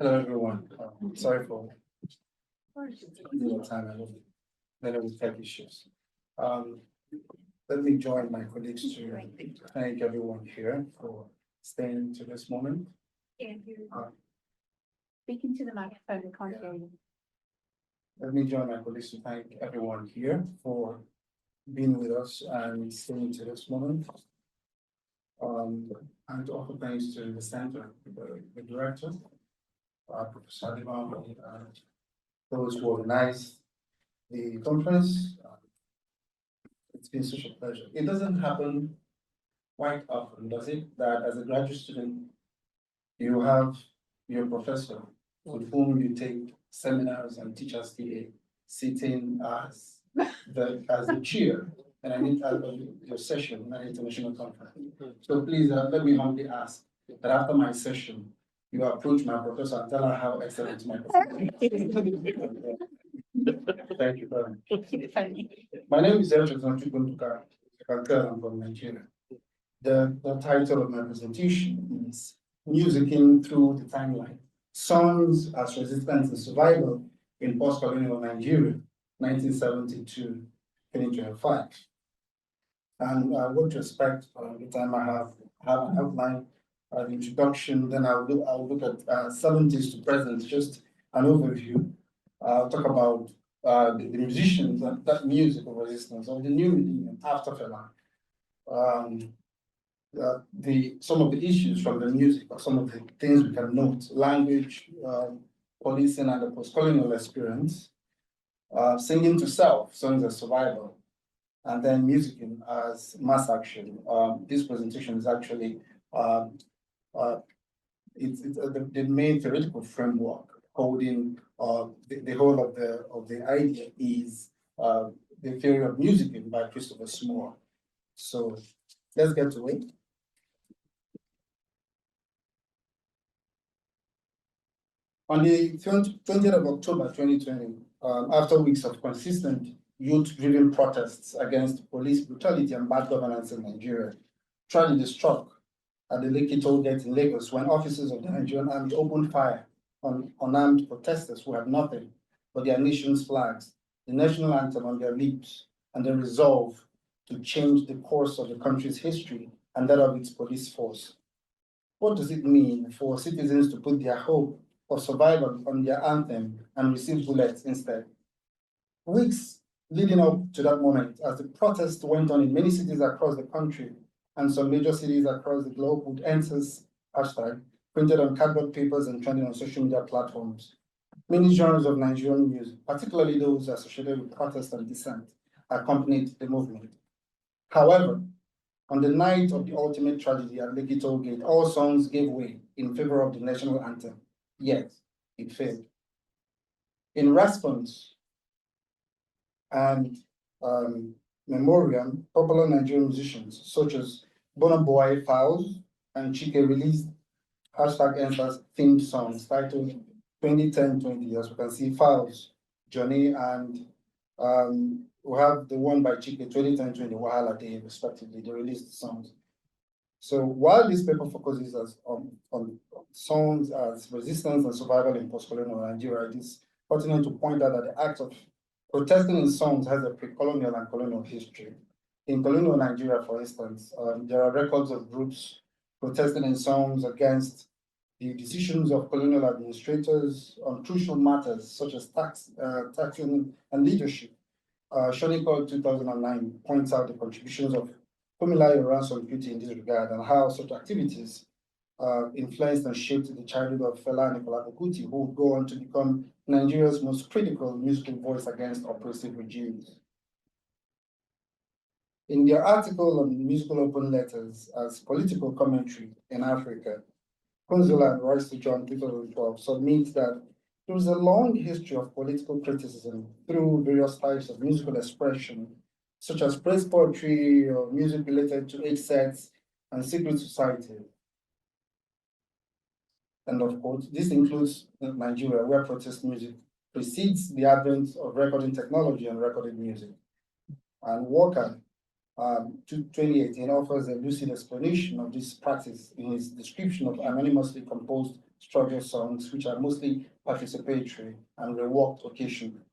Hello, everyone. Sorry for your time. I know many with tech issues. Um, Let me join my colleagues to thank everyone here for staying to this moment. Speaking to the microphone, we can't hear you. Let me join my colleagues to thank everyone here for being with us and staying to this moment. And to offer thanks to the center, the director, Professor Adiba, and those who organized the conference. It's been such a pleasure. It doesn't happen quite often, does it, that as a graduate student, you have your professor with whom you take seminars and teachers TA sitting as the chair, and I need your session at an international conference. So please let me humbly ask that after my session, you approach my professor and tell her how excellent my professor is. Thank you very much. My name is Echezonachukwu Nduka. You can tell I'm from Nigeria. The title of my presentation is Musicking Through the Timeline, Songs as Resistance and Survival in Postcolonial Nigeria, 1970 to 2025. And what to expect the time I have an outline, an introduction, then I'll look at 70s to present, just an overview. I'll talk about the musicians and that music of resistance of the new millennium after Fela. Some of the issues from the music, or some of the things we can note: language, policing, and the post-colonial experience. Singing to self, songs as survival, and then musicking as mass action. This presentation is actually the main theoretical framework holding the whole of the idea is the theory of musicking by Christopher Small. So let's get to it. On the 20th of October 2020, after weeks of consistent youth-driven protests against police brutality and bad governance in Nigeria, tragedy struck at the Lekki toll gate in Lagos when officers of the Nigerian Army opened fire on unarmed protesters who had nothing but their nation's flags, the national anthem on their lips, and the resolve to change the course of the country's history and that of its police force. What does it mean for citizens to put their hope of survival on their anthem and receive bullets instead? Weeks leading up to that moment, as the protest went on in many cities across the country and some major cities across the globe with answers hashtag printed on cardboard papers and trending on social media platforms, many genres of Nigerian music, particularly those associated with protest and dissent, accompanied the movement. However, on the night of the ultimate tragedy at Lekki toll gate, all songs gave way in favor of the national anthem, yet it failed. In response and memoriam, popular Nigerian musicians such as Burna Boy, Fowls, and Chike released #Answers themed songs titled 2010-20. As we can see, Fowls, Johnny, and we have the one by Chike, 2010-20, Wahala Day, respectively. They released the songs. So while this paper focuses on songs as resistance and survival in post-colonial Nigeria, it is pertinent to point out that the act of protesting in songs has a pre-colonial and colonial history. In colonial Nigeria, for instance, there are records of groups protesting in songs against the decisions of colonial administrators on crucial matters such as taxing and leadership. Shonikol 2009 points out the contributions of Fumilayo Ransom Kuti in this regard and how such activities influenced and shaped the childhood of Fela Anikulapo Kuti, who would go on to become Nigeria's most critical musical voice against oppressive regimes. In their article on musical open letters as political commentary in Africa, Kunzula and Royce John 2012 submit that there is a long history of political criticism through various types of musical expression, such as praise poetry or music related to age sets and secret society. And of course, this includes Nigeria, where protest music precedes the advent of recording technology and recorded music. And Walker, 2018, offers a lucid explanation of this practice in his description of anonymously composed struggle songs, which are mostly participatory and reworked occasionally.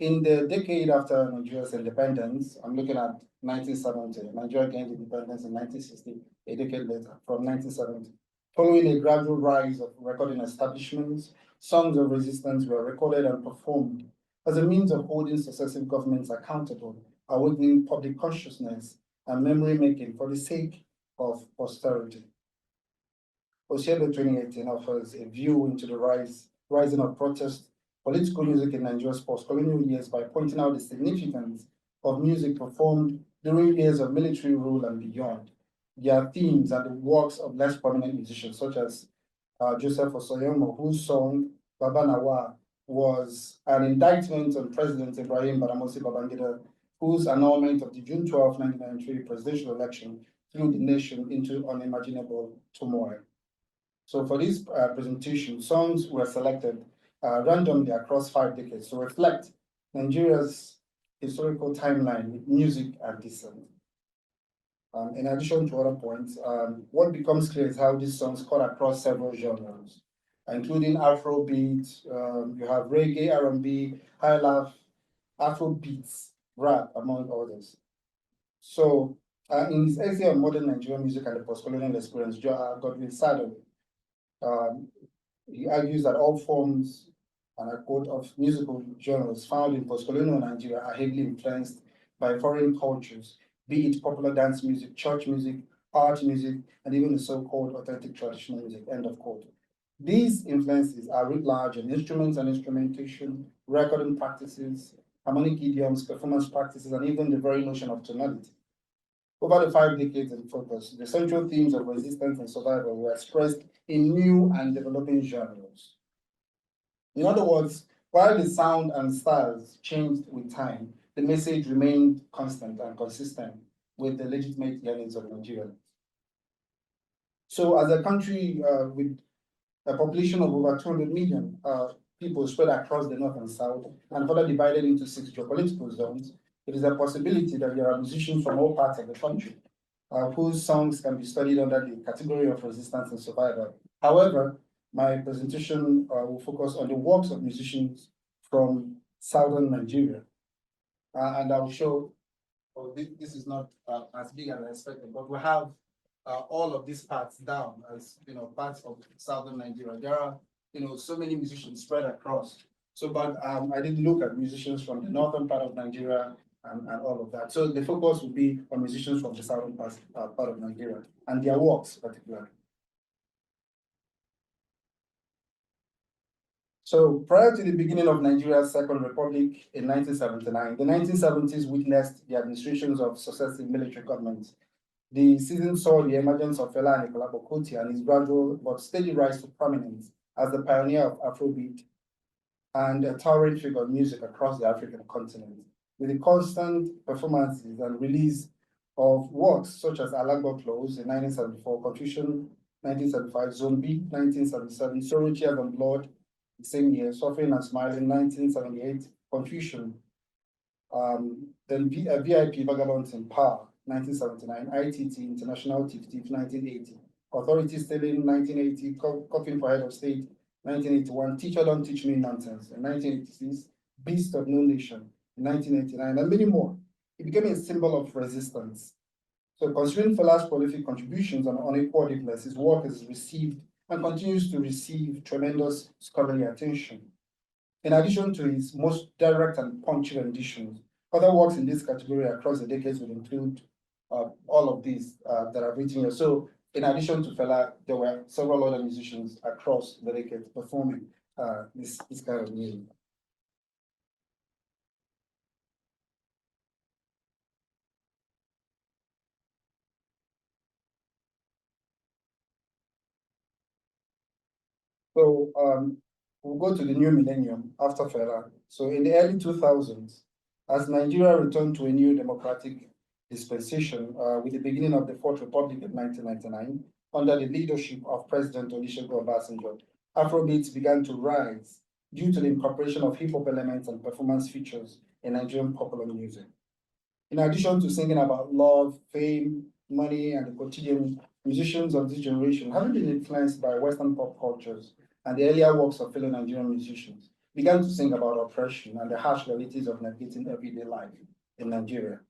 In the decade after Nigeria's independence, I'm looking at 1970, Nigeria gained independence in 1960, a decade later, from 1970. Following a gradual rise of recording establishments, songs of resistance were recorded and performed as a means of holding successive governments accountable, awakening public consciousness and memory making for the sake of posterity. Osiedo 2018 offers a view into the rising of protest political music in Nigeria's post-colonial years by pointing out the significance of music performed during years of military rule and beyond. Their themes and the works of less prominent musicians, such as Joseph Osoyomo, whose song Baba Nawa was an indictment on President Ibrahim Badamasi Babangida, whose annulment of the June 12, 1993 presidential election threw the nation into unimaginable turmoil. So for this presentation, songs were selected randomly across 5 decades to reflect Nigeria's historical timeline with music and dissent. In addition to other points, what becomes clear is how these songs cut across several genres, including Afrobeat, you have reggae, R&B, high life, Afrobeats, rap, among others. So in his essay on modern Nigerian music and the post-colonial experience, Godwin Saddle, he argues that all forms, and I quote, of musical genres found in post-colonial Nigeria are heavily influenced by foreign cultures, be it popular dance music, church music, art music, and even the so-called authentic traditional music, end of quote. These influences are writ large in instruments and instrumentation, recording practices, harmonic idioms, performance practices, and even the very notion of tonality. Over the 5 decades in focus, the central themes of resistance and survival were expressed in new and developing genres. In other words, while the sound and styles changed with time, the message remained constant and consistent with the legitimate yearnings of Nigerians. So as a country with a population of over 200 million people spread across the north and south and further divided into 6 geopolitical zones, it is a possibility that there are musicians from all parts of the country whose songs can be studied under the category of resistance and survival. However, my presentation will focus on the works of musicians from southern Nigeria. And I'll show, this is not as big as I expected, but we have all of these parts down as, parts of southern Nigeria. There are, so many musicians spread across. So, but I did look at musicians from the northern part of Nigeria and all of that. So the focus will be on musicians from the southern part of Nigeria and their works particularly. So prior to the beginning of Nigeria's Second Republic in 1979, the 1970s witnessed the administrations of successive military governments. The season saw the emergence of Fela Anikulapo Kuti and his gradual but steady rise to prominence as the pioneer of Afrobeat and a towering figure of music across the African continent, with the constant performances and release of works such as Alagba Close in 1974, Confusion 1975, Zone B 1977, Sorrow, Tears and Blood the same year, Suffering and Smiling 1978, Confusion, then VIP Vagabonds in Power 1979, ITT International Tif Tif 1980, Authority Stealing 1980, Coffin for Head of State 1981, Teacher Don't Teach Me Nonsense in 1986, Beast of No Nation in 1989, and many more. It became a symbol of resistance. So considering Fela's prolific contributions and unequaled influence, his work has received and continues to receive tremendous scholarly attention. In addition to his most direct and punchy renditions, other works in this category across the decades would include all of these that I've written here. So in addition to Fela, there were several other musicians across the decades performing this kind of music. So we'll go to the new millennium after Fela. So in the early 2000s, as Nigeria returned to a new democratic dispensation with the beginning of the Fourth Republic in 1999, under the leadership of President Olusegun Obasanjo, Afrobeats began to rise due to the incorporation of hip-hop elements and performance features in Nigerian popular music. In addition to singing about love, fame, money, and the quotidian musicians of this generation, having been influenced by Western pop cultures and the earlier works of fellow Nigerian musicians, began to sing about oppression and the harsh realities of navigating everyday life in Nigeria.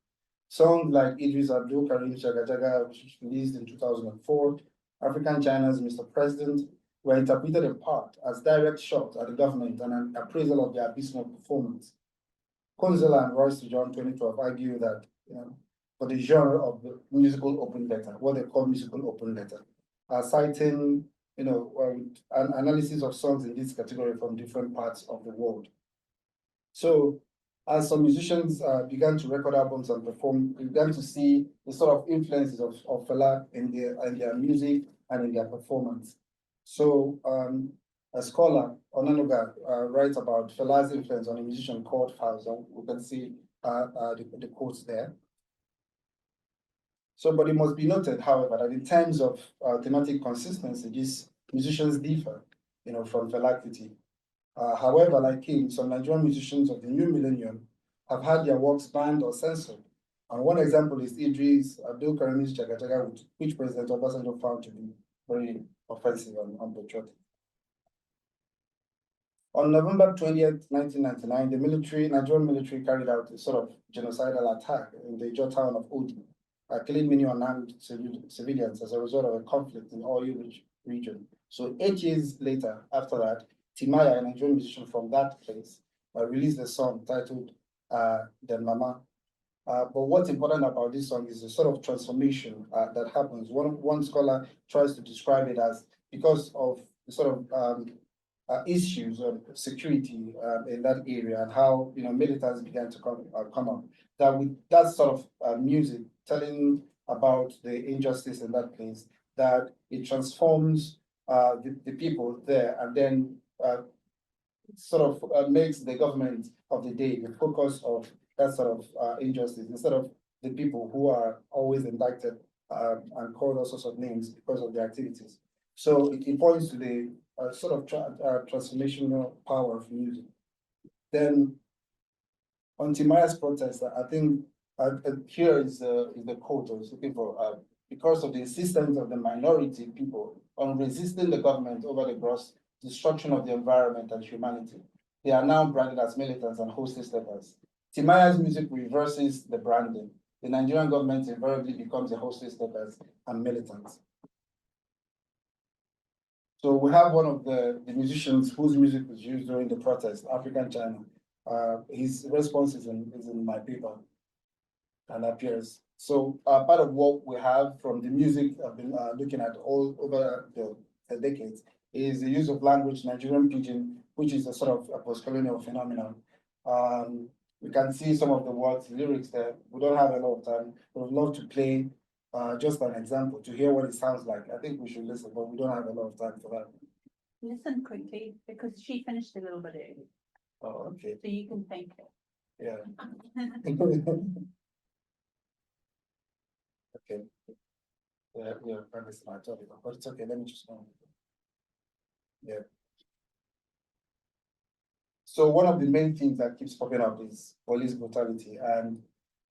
Songs like Idris Abdul Karim's Jaga Jaga, which was released in 2004, African China's Mr. President, were interpreted in part as direct shots at the government and an appraisal of their abysmal performance. Konzela and Royce John 2012 argue that for the genre of the musical open letter, what they call musical open letter, citing an analysis of songs in this category from different parts of the world. So as some musicians began to record albums and perform, we began to see the sort of influences of Fela in their music and in their performance. So a scholar, Onanuga, writes about Fela's influence on a musician called Fazon. We can see the quotes there. So, but it must be noted, however, that in terms of thematic consistency, these musicians differ, from Fela Kuti. However, like him, some Nigerian musicians of the new millennium have had their works banned or censored. And one example is Idris Abdul Karim's Jaga Jaga, which President Obasanjo found to be very offensive and unpatriotic. On November 20th, 1999, the Nigerian military carried out a sort of genocidal attack in the Ijaw town of Odi, killing many unarmed civilians as a result of a conflict in the oil region. So 8 years later, after that, Timaya, a Nigerian musician from that place, released a song titled Den Mama. But what's important about this song is the sort of transformation that happens. One scholar tries to describe it as because of the sort of issues of security in that area and how militants began to come up. That with that sort of music telling about the injustice in that place, that it transforms the people there and then sort of makes the government of the day the focus of that sort of injustice instead of the people who are always indicted and called all sorts of names because of their activities. So it points to the sort of transformational power of music. Then on Timaya's protest, I think here is the quote I was looking for. Because of the insistence of the minority people on resisting the government over the gross destruction of the environment and humanity, they are now branded as militants and hostess steppers. Timaya's music reverses the branding. The Nigerian government invariably becomes a hostess steppers and militants. So we have one of the musicians whose music was used during the protest, African China. His response is in my paper and appears. So part of what we have from the music I've been looking at all over the decades is the use of language, Nigerian pidgin, which is a sort of a postcolonial phenomenon. We can see some of the words, lyrics there. We don't have a lot of time. We would love to play just an example to hear what it sounds like. I think we should listen, but we don't have a lot of time for that. Listen quickly because she finished a little bit early. Oh, okay. So you can thank her. Yeah. Okay. Yeah, premise my topic, but it's okay. Let me just go. Yeah. So one of the main things that keeps popping up is police brutality, and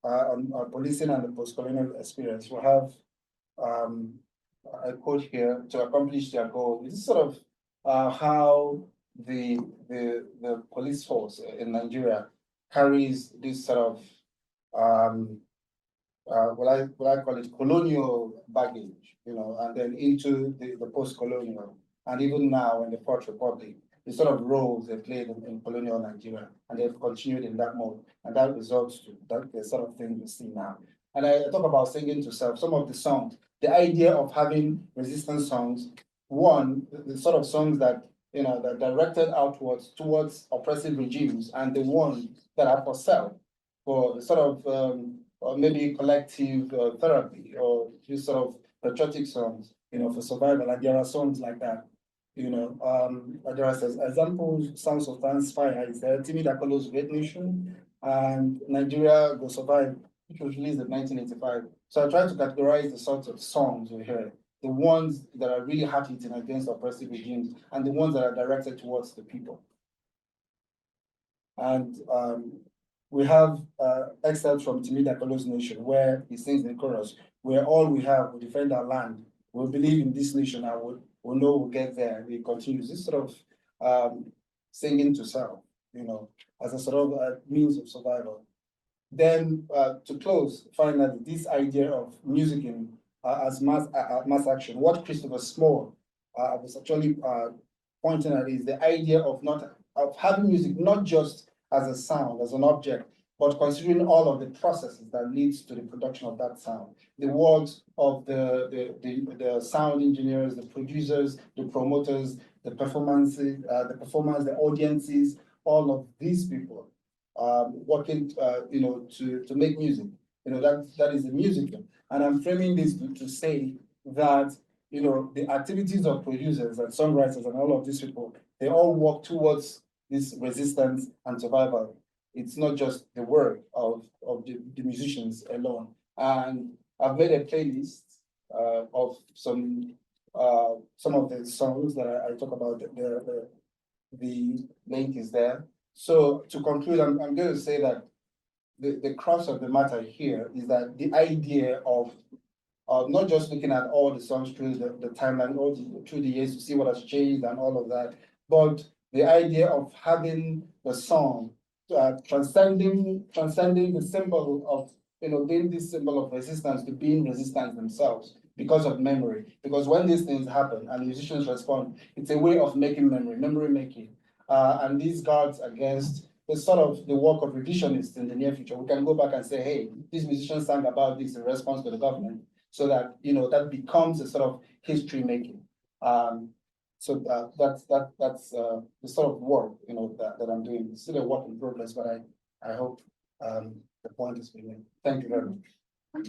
on policing and the post-colonial experience, we have a quote here: to accomplish their goal. This is sort of how the police force in Nigeria carries this sort of what I call it colonial baggage, and then into the post-colonial, and even now in the Fourth Republic, the sort of roles they played in colonial Nigeria, and they've continued in that mode, and that results to the sort of thing we see now. And I talk about singing to self. Some of the songs, the idea of having resistance songs, one, the sort of songs that that directed outwards towards oppressive regimes, and the ones that are for self, for sort of or maybe collective therapy, or just sort of patriotic songs, for survival. And there are songs like that. There are examples. Sounds of Dance Fire is there. Timi Dakolo's Great Nation and Nigeria Go Survive, which was released in 1985. So I try to categorize the sorts of songs we hear, the ones that are really hard hitting against oppressive regimes, and the ones that are directed towards the people. And we have excerpts from Timi Dakolo's Nation, where he sings in chorus, where all we have, we defend our land, we believe in this nation and we know we'll get there. We continue this sort of singing to self, as a sort of means of survival. Then to close, finally, this idea of musicking as mass action, what Christopher Small was actually pointing at is the idea of having music not just as a sound, as an object, but considering all of the processes that leads to the production of that sound. The works of the sound engineers, the producers, the promoters, the performances, the audiences, all of these people working, to make music. That is the music. And I'm framing this to say that, the activities of producers and songwriters and all of these people, they all work towards this resistance and survival. It's not just the work of the musicians alone. And I've made a playlist of some of the songs that I talk about. The link is there. So to conclude, I'm going to say that the crux of the matter here is that the idea of not just looking at all the songs through the timeline, through the years to see what has changed and all of that, but the idea of having the song transcending the symbol of, being this symbol of resistance to being resistance themselves because of memory. Because when these things happen and musicians respond, it's a way of making memory making. And these guards against the sort of the work of revisionists in the near future. We can go back and say, hey, these musicians sang about this in response to the government, so that that becomes a sort of history making. So that's the sort of work that I'm doing. It's still a work in progress, but I hope the point is being made. Thank you very much.